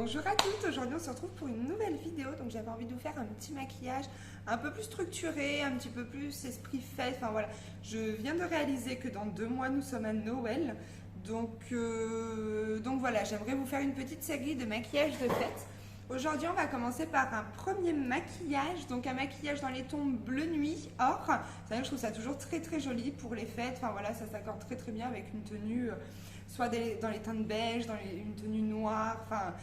Bonjour à toutes, aujourd'hui on se retrouve pour une nouvelle vidéo. Donc j'avais envie de vous faire un petit maquillage un peu plus structuré, un petit peu plus esprit fête. Enfin voilà, je viens de réaliser que dans 2 mois nous sommes à Noël. Donc voilà, j'aimerais vous faire une petite série de maquillage de fête. Aujourd'hui on va commencer par un premier maquillage, donc un maquillage dans les tons bleu nuit, or. C'est vrai que je trouve ça toujours très très joli pour les fêtes. Enfin voilà, ça s'accorde très très bien avec une tenue... soit dans les teintes beige, une tenue noire, enfin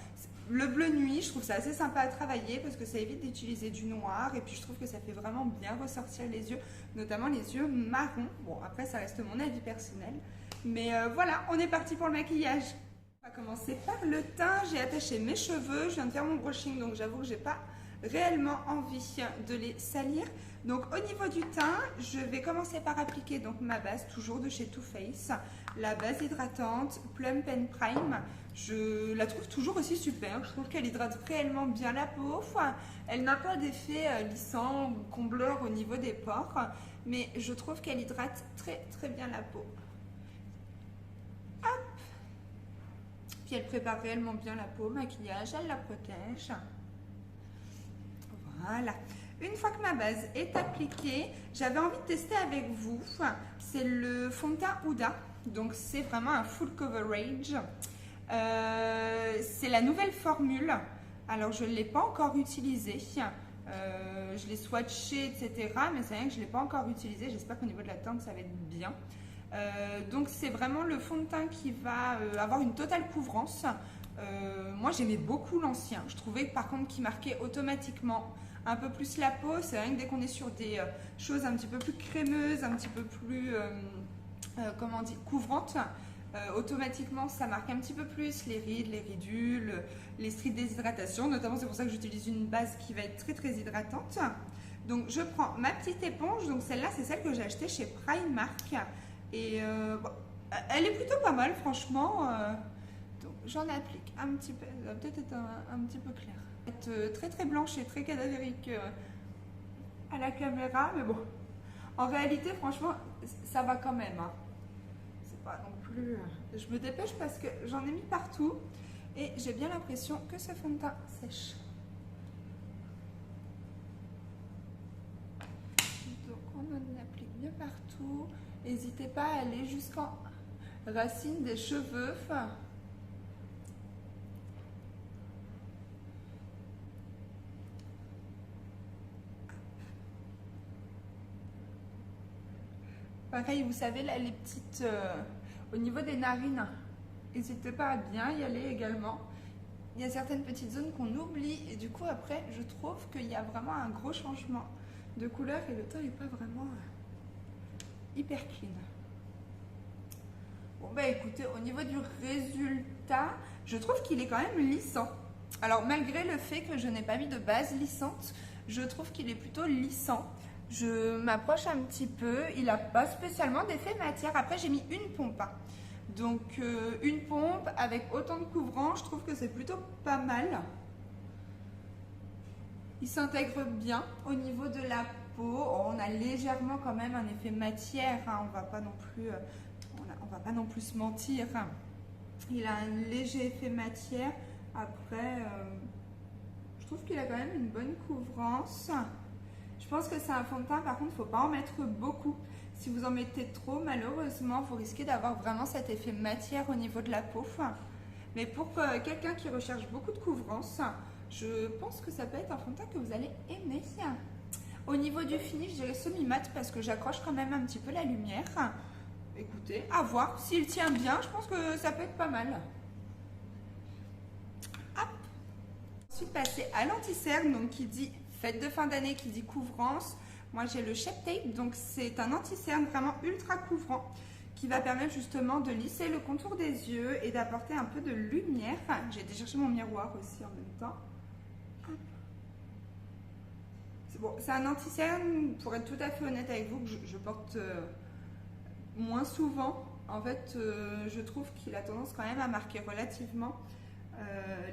le bleu nuit, je trouve ça assez sympa à travailler parce que ça évite d'utiliser du noir et puis je trouve que ça fait vraiment bien ressortir les yeux, notamment les yeux marrons. Bon après ça reste mon avis personnel, mais voilà, on est parti pour le maquillage. On va commencer par le teint. J'ai attaché mes cheveux, je viens de faire mon brushing donc j'avoue que j'ai pas réellement envie de les salir. Donc au niveau du teint, je vais commencer par appliquer donc ma base, toujours de chez Too Faced, la base hydratante Plump and Prime. Je la trouve toujours aussi super, je trouve qu'elle hydrate réellement bien la peau. Enfin, elle n'a pas d'effet lissant ou combleur au niveau des pores, mais je trouve qu'elle hydrate très très bien la peau. Hop. Puis elle prépare réellement bien la peau, maquillage, elle la protège. Voilà. Une fois que ma base est appliquée, j'avais envie de tester avec vous. C'est le fond de teint Huda. Donc c'est vraiment un full coverage. C'est la nouvelle formule. Alors je ne l'ai pas encore utilisée. Je l'ai swatché, etc. Mais c'est rien que je ne l'ai pas encore utilisé. J'espère qu'au niveau de la teinte, ça va être bien. Donc c'est vraiment le fond de teint qui va avoir une totale couvrance. Moi j'aimais beaucoup l'ancien. Je trouvais par contre qu'il marquait automatiquement un peu plus la peau. C'est vrai que dès qu'on est sur des choses un petit peu plus crémeuses, un petit peu plus comment on dit, couvrantes, automatiquement ça marque un petit peu plus les rides, les ridules, les strides déshydratation. Notamment c'est pour ça que j'utilise une base qui va être très très hydratante. Donc je prends ma petite éponge. Donc celle-là c'est celle que j'ai achetée chez Primark. Et bon, elle est plutôt pas mal franchement. Donc j'en applique un petit peu, ça va peut-être être un petit peu clair. Être très très blanche et très cadavérique à la caméra, mais bon, en réalité franchement ça va quand même. Hein. C'est pas non plus... Je me dépêche parce que j'en ai mis partout et j'ai bien l'impression que ce fond de teint sèche. Donc on en applique bien partout. N'hésitez pas à aller jusqu'en racine des cheveux. Pareil, vous savez, là, les petites... au niveau des narines, n'hésitez pas à bien y aller également. Il y a certaines petites zones qu'on oublie et du coup, après, je trouve qu'il y a vraiment un gros changement de couleur et le teint n'est pas vraiment hyper clean. Bon, bah écoutez, au niveau du résultat, je trouve qu'il est quand même lissant. Alors, malgré le fait que je n'ai pas mis de base lissante, je trouve qu'il est plutôt lissant. Je m'approche un petit peu, il n'a pas spécialement d'effet matière. Après j'ai mis une pompe, hein. Donc une pompe avec autant de couvrant, je trouve que c'est plutôt pas mal. Il s'intègre bien au niveau de la peau. On a légèrement quand même un effet matière, hein. On va pas non plus se mentir, hein. Il a un léger effet matière. Après je trouve qu'il a quand même une bonne couvrance. Je pense que c'est un fond de teint, par contre, il ne faut pas en mettre beaucoup. Si vous en mettez trop, malheureusement, vous risquez d'avoir vraiment cet effet matière au niveau de la peau. Mais pour quelqu'un qui recherche beaucoup de couvrance, je pense que ça peut être un fond de teint que vous allez aimer. Au niveau du finish, je dirais semi-mat parce que j'accroche quand même un petit peu la lumière. Écoutez, à voir. S'il tient bien, je pense que ça peut être pas mal. Hop. Ensuite, passer à l'anti-cerne, donc qui dit... Fête de fin d'année qui dit couvrance. Moi j'ai le Shape Tape, donc c'est un anti-cerne vraiment ultra couvrant qui va permettre justement de lisser le contour des yeux et d'apporter un peu de lumière. J'ai été chercher mon miroir aussi en même temps. Bon, c'est un anti-cerne, pour être tout à fait honnête avec vous, que je porte moins souvent. En fait, je trouve qu'il a tendance quand même à marquer relativement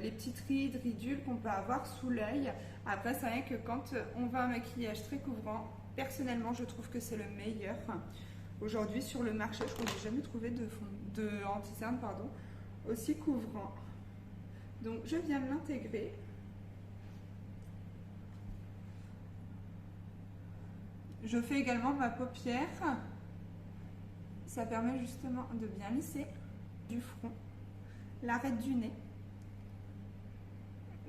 les petites rides, ridules qu'on peut avoir sous l'œil. Après, c'est vrai que quand on veut un maquillage très couvrant, personnellement, je trouve que c'est le meilleur. Aujourd'hui, sur le marché, je crois que j'ai jamais trouvé de anti-cerne, aussi couvrant. Donc je viens de l'intégrer. Je fais également ma paupière. Ça permet justement de bien lisser du front, l'arête du nez,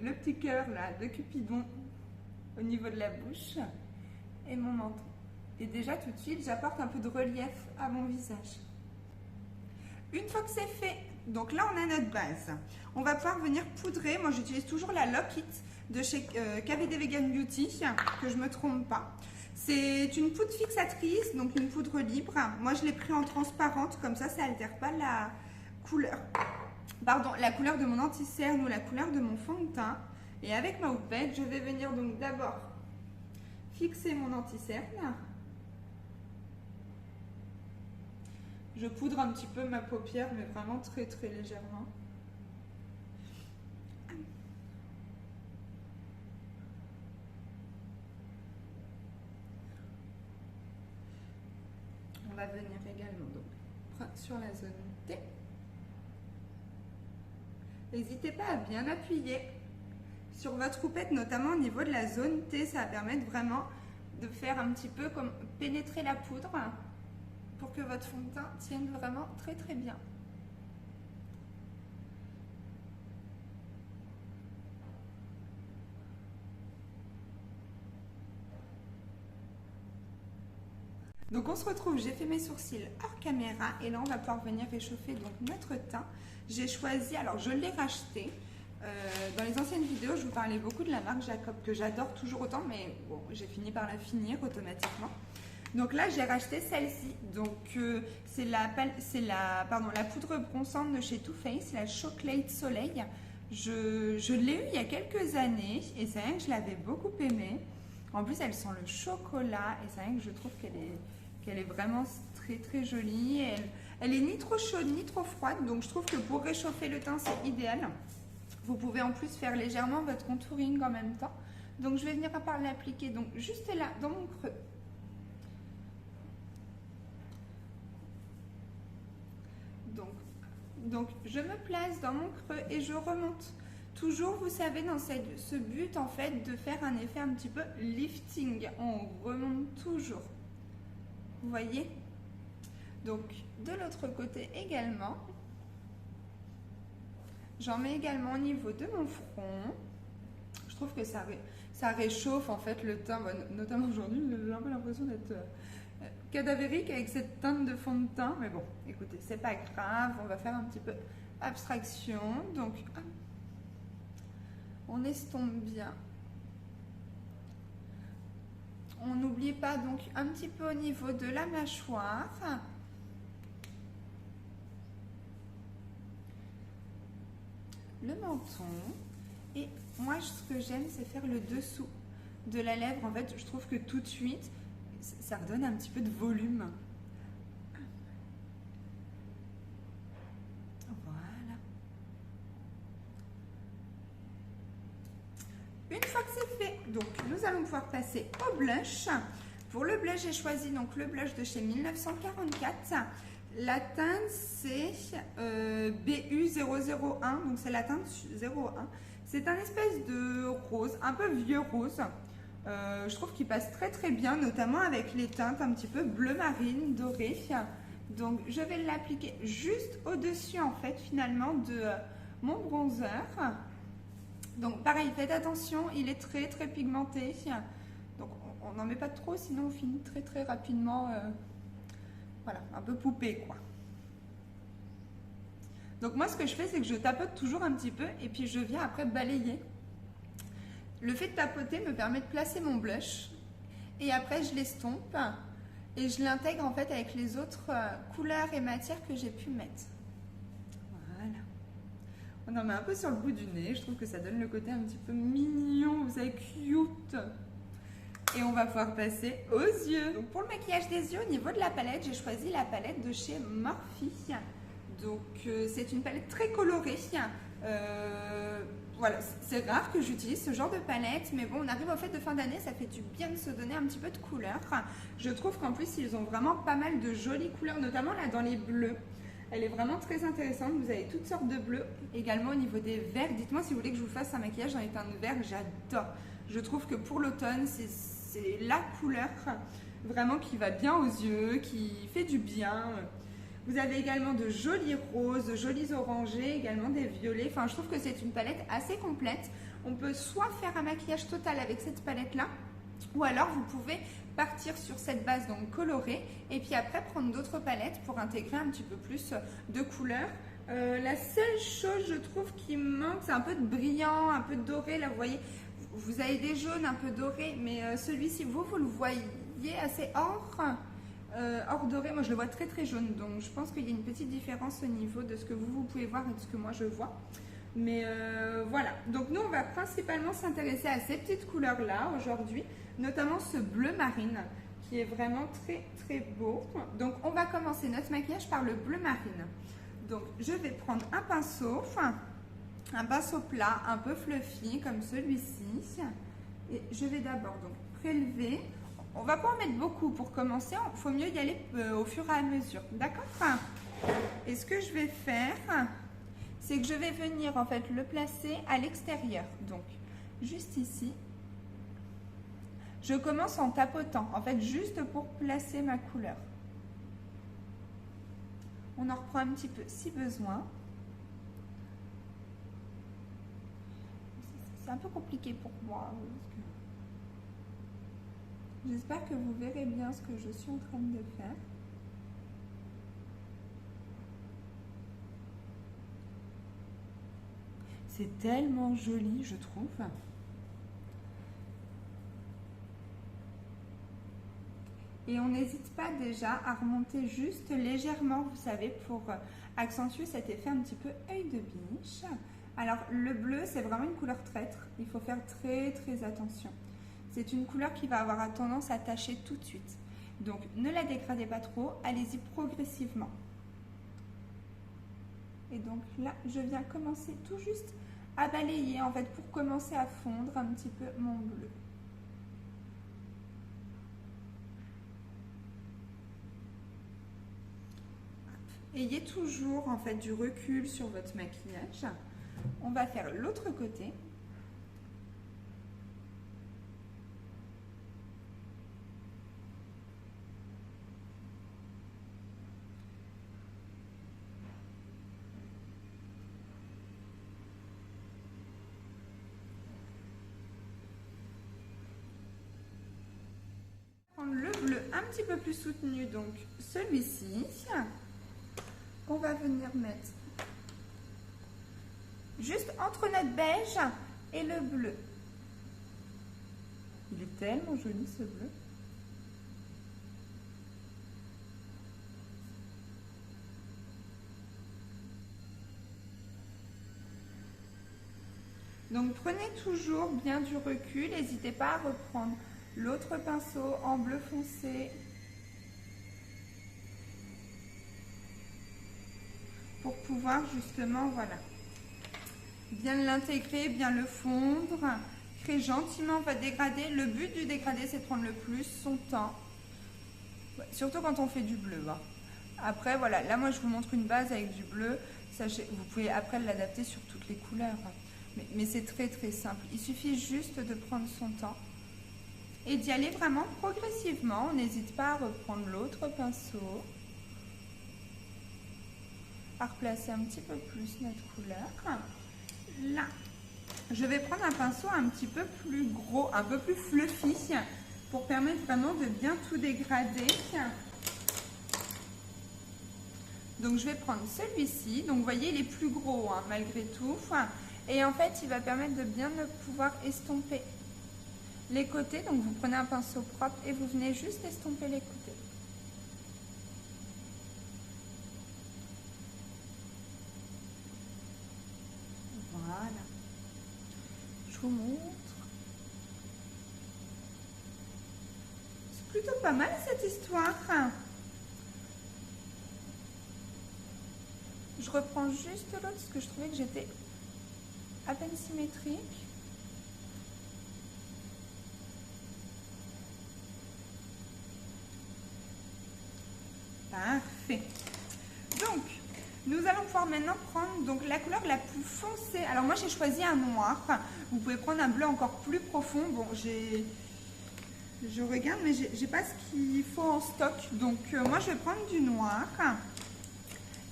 le petit cœur là de Cupidon au niveau de la bouche et mon menton. Et déjà tout de suite, j'apporte un peu de relief à mon visage. Une fois que c'est fait, donc là on a notre base. On va pouvoir venir poudrer. Moi j'utilise toujours la Lock It de chez KVD Vegan Beauty, que je ne me trompe pas. C'est une poudre fixatrice, donc une poudre libre. Moi je l'ai pris en transparente, comme ça n'altère pas la couleur. Pardon, la couleur de mon anti-cerne ou la couleur de mon fond de teint. Et avec ma houppette, je vais venir donc d'abord fixer mon anti-cerne. Je poudre un petit peu ma paupière, mais vraiment très très légèrement. On va venir également donc sur la zone T. N'hésitez pas à bien appuyer sur votre houppette, notamment au niveau de la zone T. Ça va permettre vraiment de faire un petit peu comme pénétrer la poudre pour que votre fond de teint tienne vraiment très très bien. Donc on se retrouve, j'ai fait mes sourcils hors caméra et là on va pouvoir venir réchauffer donc notre teint. J'ai choisi, alors je l'ai racheté, dans les anciennes vidéos je vous parlais beaucoup de la marque Jacob que j'adore toujours autant, mais bon j'ai fini par la finir automatiquement. Donc là j'ai racheté celle-ci, donc c'est la poudre bronzante de chez Too Faced, la Chocolate Soleil. Je l'ai eu il y a quelques années et c'est vrai que je l'avais beaucoup aimée. En plus elle sent le chocolat et c'est vrai que je trouve qu'elle est vraiment très très jolie. Elle est ni trop chaude ni trop froide, donc je trouve que pour réchauffer le teint c'est idéal. Vous pouvez en plus faire légèrement votre contouring en même temps. Donc je vais venir par l'appliquer donc juste là dans mon creux. Donc je me place dans mon creux et je remonte. Toujours, vous savez, dans ce but en fait de faire un effet un petit peu lifting. On remonte toujours. Vous voyez? Donc de l'autre côté également. J'en mets également au niveau de mon front. Je trouve que ça réchauffe en fait le teint. Notamment aujourd'hui, j'ai un peu l'impression d'être cadavérique avec cette teinte de fond de teint. Mais bon, écoutez, c'est pas grave. On va faire un petit peu abstraction. Donc, on estompe bien. On n'oublie pas donc un petit peu au niveau de la mâchoire. Le menton. Et moi, ce que j'aime, c'est faire le dessous de la lèvre. En fait, je trouve que tout de suite, ça redonne un petit peu de volume. Voilà. Une fois que c'est fait, donc nous allons pouvoir passer au blush. Pour le blush, j'ai choisi donc le blush de chez 1944. La teinte c'est BU001, donc c'est la teinte 01. C'est un espèce de rose, un peu vieux rose. Je trouve qu'il passe très très bien, notamment avec les teintes un petit peu bleu marine, doré. Donc je vais l'appliquer juste au-dessus en fait finalement de mon bronzer. Donc pareil, faites attention, il est très très pigmenté. Donc on n'en met pas trop, sinon on finit très très rapidement, voilà, un peu poupée quoi. Donc moi ce que je fais, c'est que je tapote toujours un petit peu et puis je viens après balayer. Le fait de tapoter me permet de placer mon blush et après je l'estompe et je l'intègre en fait avec les autres couleurs et matières que j'ai pu mettre. Voilà. On en met un peu sur le bout du nez, je trouve que ça donne le côté un petit peu mignon, vous savez, cute. Et on va pouvoir passer aux yeux. Donc pour le maquillage des yeux, au niveau de la palette, j'ai choisi la palette de chez Morphe. Donc c'est une palette très colorée. Voilà, c'est rare que j'utilise ce genre de palette, mais bon, on arrive aux fêtes de fin d'année, ça fait du bien de se donner un petit peu de couleur. Je trouve qu'en plus, ils ont vraiment pas mal de jolies couleurs, notamment là dans les bleus. Elle est vraiment très intéressante. Vous avez toutes sortes de bleus. Également au niveau des verts, dites-moi si vous voulez que je vous fasse un maquillage dans les teintes de vert. J'adore. Je trouve que pour l'automne, c'est la couleur vraiment qui va bien aux yeux, qui fait du bien. Vous avez également de jolis roses, de jolis orangés, également des violets. Enfin, je trouve que c'est une palette assez complète. On peut soit faire un maquillage total avec cette palette-là, ou alors vous pouvez partir sur cette base donc colorée et puis après prendre d'autres palettes pour intégrer un petit peu plus de couleurs. La seule chose je trouve qui manque, c'est un peu de brillant, un peu de doré. Là vous voyez, vous avez des jaunes un peu dorés, mais celui-ci vous le voyez assez or doré. Moi je le vois très très jaune, donc je pense qu'il y a une petite différence au niveau de ce que vous pouvez voir et de ce que moi je vois. Mais voilà, donc nous on va principalement s'intéresser à ces petites couleurs là aujourd'hui, notamment ce bleu marine qui est vraiment très très beau. Donc on va commencer notre maquillage par le bleu marine. Donc je vais prendre un pinceau plat un peu fluffy comme celui-ci et je vais d'abord donc prélever. On va pas en mettre beaucoup pour commencer, il faut mieux y aller au fur et à mesure, d'accord? Et ce que je vais faire, c'est que je vais venir en fait le placer à l'extérieur, donc juste ici. Je commence en tapotant, en fait juste pour placer ma couleur. On en reprend un petit peu si besoin. C'est un peu compliqué pour moi. J'espère que vous verrez bien ce que je suis en train de faire. C'est tellement joli, je trouve. Et on n'hésite pas déjà à remonter juste légèrement, vous savez, pour accentuer cet effet un petit peu œil de biche. Alors, le bleu, c'est vraiment une couleur traître. Il faut faire très, très attention. C'est une couleur qui va avoir tendance à tacher tout de suite. Donc, ne la dégradez pas trop, allez-y progressivement. Et donc là, je viens commencer tout juste à balayer, en fait, pour commencer à fondre un petit peu mon bleu. Ayez toujours, en fait, du recul sur votre maquillage. On va faire l'autre côté. Prendre le bleu un petit peu plus soutenu, donc celui-ci, qu'on va venir mettre juste entre notre beige et le bleu. Il est tellement joli ce bleu. Donc prenez toujours bien du recul, n'hésitez pas à reprendre l'autre pinceau en bleu foncé pour pouvoir justement, voilà, bien l'intégrer, bien le fondre, créer gentiment votre dégradé. Le but du dégradé, c'est de prendre le plus son temps, surtout quand on fait du bleu. Après, voilà, là moi je vous montre une base avec du bleu, sachez, vous pouvez après l'adapter sur toutes les couleurs. Mais c'est très très simple, il suffit juste de prendre son temps et d'y aller vraiment progressivement. On n'hésite pas à reprendre l'autre pinceau, à replacer un petit peu plus notre couleur. Là, je vais prendre un pinceau un petit peu plus gros, un peu plus fluffy, pour permettre vraiment de bien tout dégrader. Donc je vais prendre celui-ci, donc vous voyez il est plus gros hein, malgré tout. Et en fait, il va permettre de bien pouvoir estomper les côtés. Donc, vous prenez un pinceau propre et vous venez juste estomper les côtés. Voilà. Je vous montre. C'est plutôt pas mal cette histoire. Je reprends juste l'autre parce que je trouvais que j'étais à peine symétrique. Parfait. Donc, Nous allons pouvoir maintenant prendre donc la couleur la plus foncée. Alors moi j'ai choisi un noir. Vous pouvez prendre un bleu encore plus profond. Bon, je regarde mais j'ai pas ce qu'il faut en stock. Donc moi je vais prendre du noir.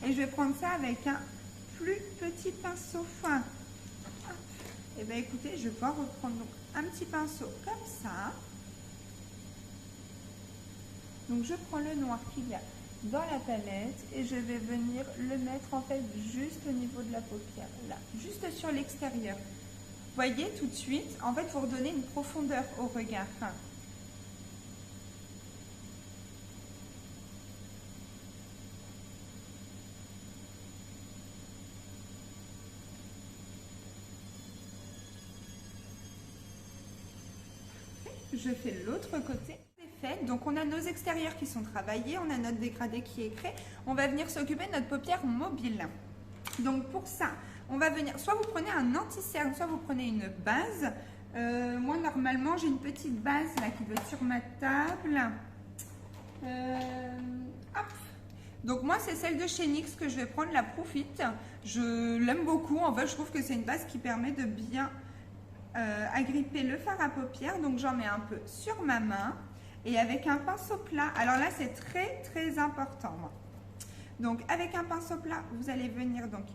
Et je vais prendre ça avec un plus petit pinceau fin. Et bien écoutez, je vais pouvoir reprendre donc un petit pinceau comme ça. Donc je prends le noir qu'il y a dans la palette et je vais venir le mettre en fait juste au niveau de la paupière, là, juste sur l'extérieur. Vous voyez tout de suite, en fait pour donner une profondeur au regard. Je fais l'autre côté. C'est fait. Donc on a nos extérieurs qui sont travaillés, on a notre dégradé qui est créé. On va venir s'occuper de notre paupière mobile. Donc pour ça, on va venir, soit vous prenez un anti-cerne, soit vous prenez une base. Moi normalement j'ai une petite base là qui doit être sur ma table. Hop. Donc moi c'est celle de chez NYX que je vais prendre, la Profit. Je l'aime beaucoup, en fait je trouve que c'est une base qui permet de bien agripper le fard à paupières. Donc j'en mets un peu sur ma main et avec un pinceau plat. Alors là c'est très très important. Donc avec un pinceau plat vous allez venir donc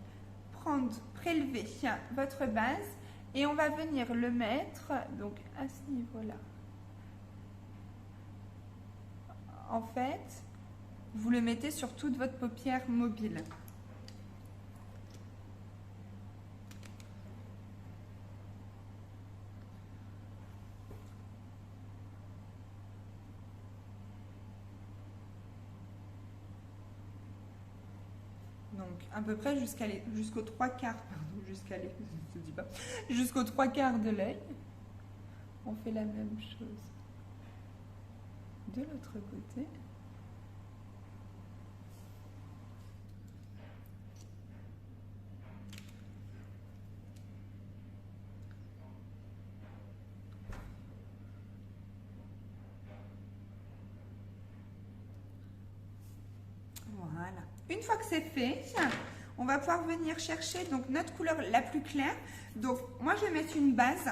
prélever votre base et on va venir le mettre donc à ce niveau là. En fait vous le mettez sur toute votre paupière mobile. Donc à peu près jusqu'aux 3/4, pardon, jusqu'aux 3/4 de l'œil. On fait la même chose de l'autre côté. Voilà. Une fois que c'est fait, on va pouvoir venir chercher donc notre couleur la plus claire. Donc moi je vais mettre une base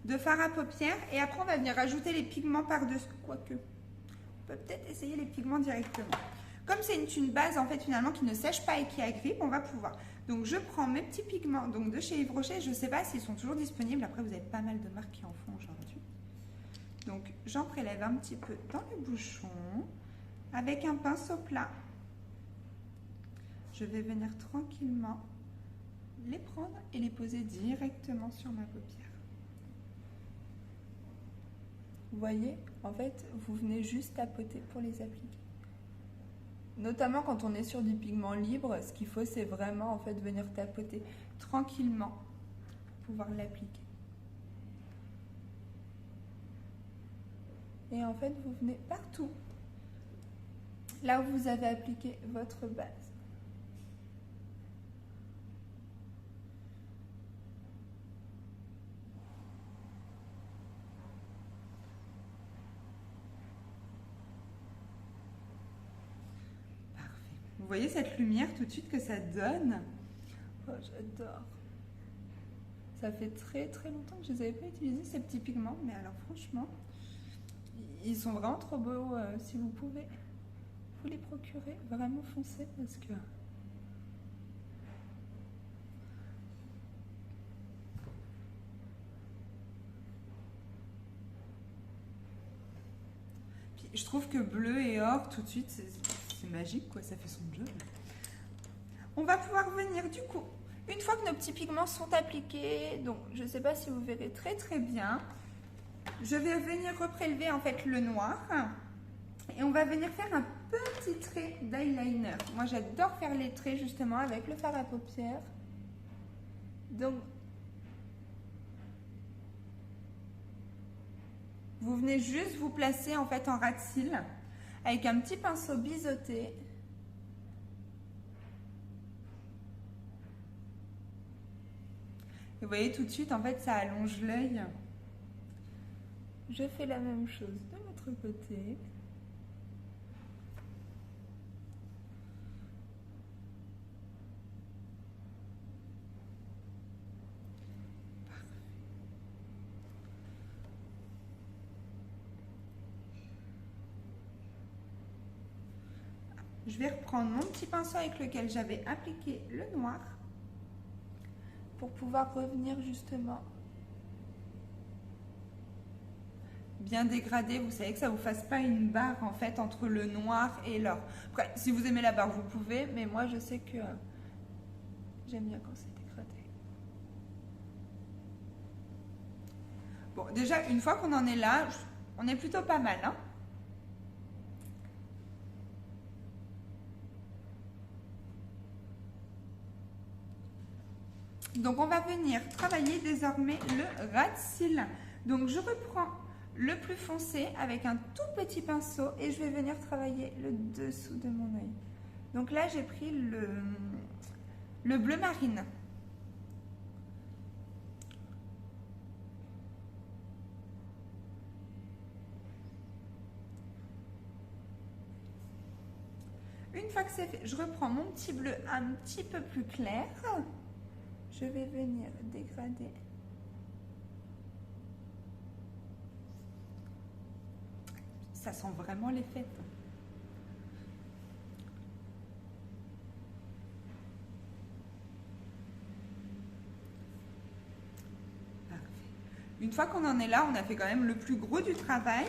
de fard à paupières et après on va venir rajouter les pigments par-dessus. Quoique, on peut peut-être essayer les pigments directement. Comme c'est une base en fait finalement qui ne sèche pas et qui agrippe, on va pouvoir. Donc je prends mes petits pigments donc de chez Yves Rocher. Je ne sais pas s'ils sont toujours disponibles. Après vous avez pas mal de marques qui en font aujourd'hui. Donc j'en prélève un petit peu dans le bouchon avec un pinceau plat. Je vais venir tranquillement les prendre et les poser directement sur ma paupière. Vous voyez, en fait, vous venez juste tapoter pour les appliquer. Notamment quand on est sur du pigment libre, ce qu'il faut, c'est vraiment en fait venir tapoter tranquillement pour pouvoir l'appliquer. Et en fait, vous venez partout, là où vous avez appliqué votre base. Vous voyez cette lumière tout de suite que ça donne? Oh, j'adore. Ça fait très très longtemps que je les avais pas utilisés ces petits pigments, mais alors franchement, ils sont vraiment trop beaux. Si vous pouvez vous les procurer, vraiment foncez parce que... Puis, je trouve que bleu et or tout de suite, c'est magique quoi, ça fait son job. On va pouvoir venir du coup, une fois que nos petits pigments sont appliqués, donc je ne sais pas si vous verrez très très bien, je vais venir reprélever en fait le noir et on va venir faire un petit trait d'eyeliner. Moi j'adore faire les traits justement avec le fard à paupières. Donc vous venez juste vous placer en fait en ras de cils avec un petit pinceau biseauté. Et vous voyez tout de suite, en fait, ça allonge l'œil. Je fais la même chose de l'autre côté. je vais reprendre mon petit pinceau avec lequel j'avais appliqué le noir pour pouvoir revenir justement bien dégradé. Vous savez que ça ne vous fasse pas une barre en fait entre le noir et l'or. Après, si vous aimez la barre, vous pouvez, mais moi je sais que j'aime bien quand c'est dégradé. Bon, déjà, une fois qu'on en est là, on est plutôt pas mal, hein. Donc, on va venir travailler désormais le ras de cils. Donc, je reprends le plus foncé avec un tout petit pinceau et je vais venir travailler le dessous de mon œil. Donc là, j'ai pris le bleu marine. Une fois que c'est fait, je reprends mon petit bleu un petit peu plus clair. Je vais venir dégrader. Ça sent vraiment les fêtes. Parfait. Une fois qu'on en est là, on a fait quand même le plus gros du travail.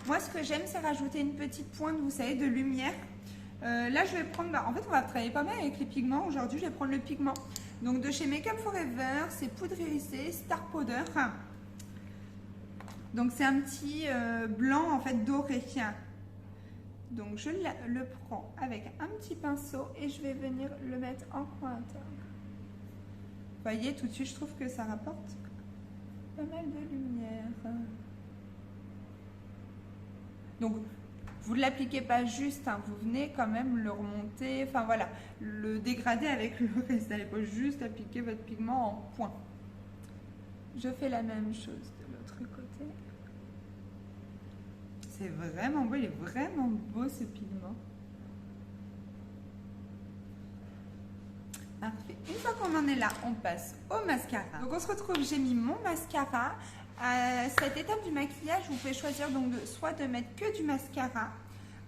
Moi, ce que j'aime, c'est rajouter une petite pointe, vous savez, de lumière. Là, je vais prendre... en fait, on va travailler pas mal avec les pigments. Aujourd'hui, je vais prendre le pigment. Donc, de chez Make Up Forever, c'est poudre irisée, Star Powder. Donc, c'est un petit blanc, en fait, doré. Donc, je le prends avec un petit pinceau et je vais venir le mettre en coin interne. Vous voyez, tout de suite, je trouve que ça rapporte pas mal de lumière. Donc, vous ne l'appliquez pas juste, hein, vous venez quand même le remonter, enfin voilà, le dégrader avec le reste. N'allez pas juste appliquer votre pigment en point. Je fais la même chose de l'autre côté. C'est vraiment beau, il est vraiment beau ce pigment. Parfait. Une fois qu'on en est là, on passe au mascara. Donc on se retrouve, j'ai mis mon mascara. À cette étape du maquillage, vous pouvez choisir donc soit de mettre que du mascara,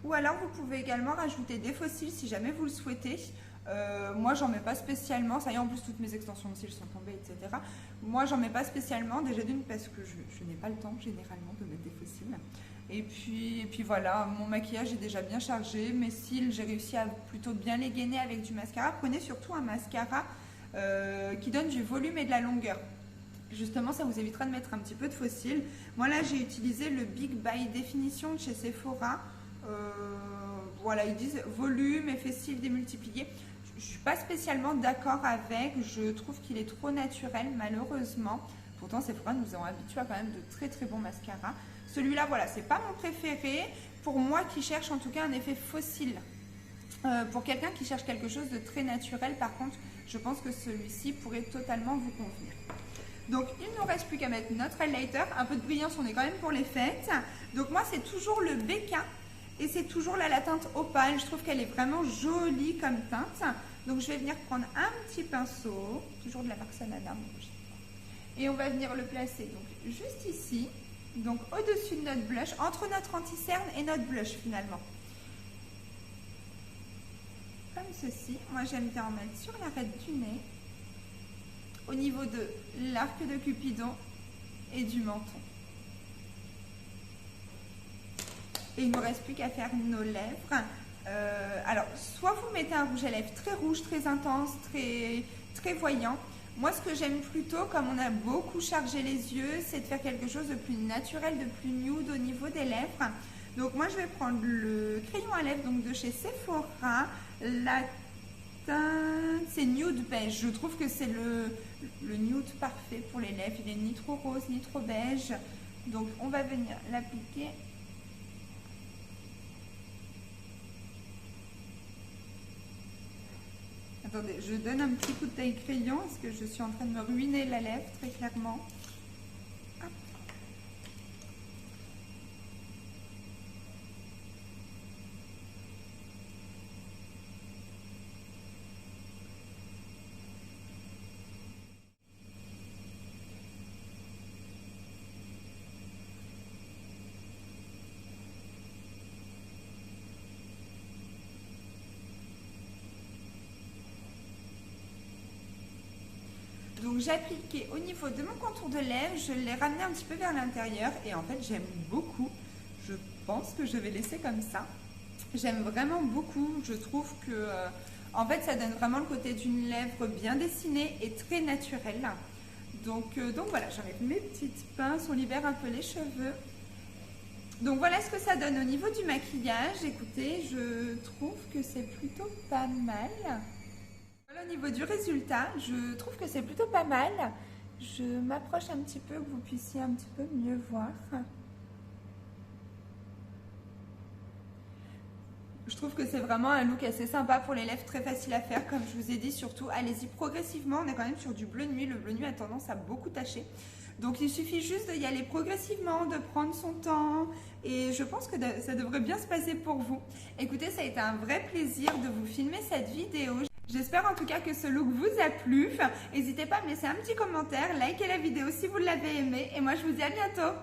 ou alors vous pouvez également rajouter des faux cils si jamais vous le souhaitez. Moi, j'en mets pas spécialement. Ça y est, en plus, toutes mes extensions de cils sont tombées, etc. Moi, j'en mets pas spécialement. Déjà d'une, parce que je n'ai pas le temps, généralement, de mettre des faux cils. Et puis voilà, mon maquillage est déjà bien chargé. Mes cils, j'ai réussi à plutôt bien les gainer avec du mascara. Prenez surtout un mascara qui donne du volume et de la longueur. Justement, ça vous évitera de mettre un petit peu de faux cils. Moi, là, j'ai utilisé le Big by Definition de chez Sephora. Voilà, ils disent volume, effet cils démultiplié. Je ne suis pas spécialement d'accord avec. Je trouve qu'il est trop naturel, malheureusement. Pourtant, Sephora nous ont habitués à quand même de très très bons mascaras. Celui-là, voilà, c'est pas mon préféré. Pour moi qui cherche en tout cas un effet faux cils. Pour quelqu'un qui cherche quelque chose de très naturel, par contre, je pense que celui-ci pourrait totalement vous convenir. Donc, il ne nous reste plus qu'à mettre notre highlighter. Un peu de brillance, on est quand même pour les fêtes. Donc, moi, c'est toujours le BK. Et c'est toujours là la teinte opale. Je trouve qu'elle est vraiment jolie comme teinte. Donc, je vais venir prendre un petit pinceau. Toujours de la Barcelona. Et on va venir le placer donc juste ici. Donc, au-dessus de notre blush. Entre notre anti-cerne et notre blush, finalement. Comme ceci. Moi, j'aime bien en mettre sur l'arête du nez. Au niveau de l'arc de Cupidon et du menton. Et il ne me reste plus qu'à faire nos lèvres. Alors, soit vous mettez un rouge à lèvres très rouge, très intense, très voyant. Moi, ce que j'aime plutôt, comme on a beaucoup chargé les yeux, c'est de faire quelque chose de plus naturel, de plus nude au niveau des lèvres. Donc, moi, je vais prendre le crayon à lèvres donc de chez Sephora. La teinte, c'est nude beige. Je trouve que c'est le nude parfait pour les lèvres. Il n'est ni trop rose, ni trop beige. Donc, on va venir l'appliquer. Attendez, je donne un petit coup de taille crayon parce que je suis en train de me ruiner la lèvre très clairement. Hop. j'ai appliqué au niveau de mon contour de lèvres, je l'ai ramené un petit peu vers l'intérieur et en fait j'aime beaucoup. Je pense que je vais laisser comme ça. J'aime vraiment beaucoup, je trouve que en fait ça donne vraiment le côté d'une lèvre bien dessinée et très naturelle. Donc voilà, j'enlève mes petites pinces, on libère un peu les cheveux. Donc voilà ce que ça donne au niveau du maquillage. Écoutez, je trouve que c'est plutôt pas mal. Voilà, au niveau du résultat, je trouve que c'est plutôt pas mal. Je m'approche un petit peu, que vous puissiez un petit peu mieux voir. Je trouve que c'est vraiment un look assez sympa pour les lèvres, très facile à faire. Comme je vous ai dit, surtout, allez-y progressivement. On est quand même sur du bleu nuit. Le bleu nuit a tendance à beaucoup tacher. Donc, il suffit juste d'y aller progressivement, de prendre son temps. Et je pense que ça devrait bien se passer pour vous. Écoutez, ça a été un vrai plaisir de vous filmer cette vidéo. J'espère en tout cas que ce look vous a plu. N'hésitez pas à me laisser un petit commentaire, likez la vidéo si vous l'avez aimé. Et moi, je vous dis à bientôt.